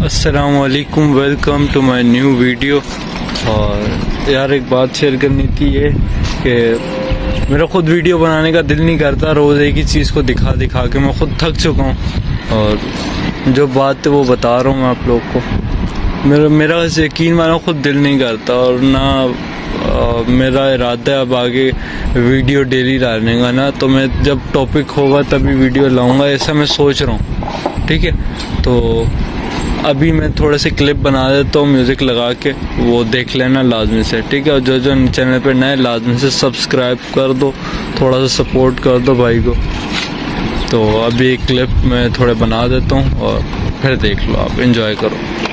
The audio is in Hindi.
अस्सलामुअलैकुम, welcome to my new video. और यार एक बात शेयर करनी थी ये कि मेरा खुद वीडियो बनाने का दिल नहीं करता। रोज़ एक ही चीज़ को दिखा दिखा के मैं खुद थक चुका हूँ और जो बात है वो बता रहा हूँ मैं आप लोग को। मेरा यकीन मानो खुद दिल नहीं करता और ना मेरा इरादा है अब आगे वीडियो डेली डालने का ना। तो मैं जब टॉपिक होगा तभी वीडियो लाऊंगा, ऐसा मैं सोच रहा हूँ। ठीक है, तो अभी मैं थोड़े से क्लिप बना देता हूँ म्यूज़िक लगा के, वो देख लेना लाजमी से। ठीक है, और जो जो चैनल पे नए लाजमी से सब्सक्राइब कर दो, थोड़ा सा सपोर्ट कर दो भाई को। तो अभी एक क्लिप मैं थोड़े बना देता हूँ और फिर देख लो, आप एंजॉय करो।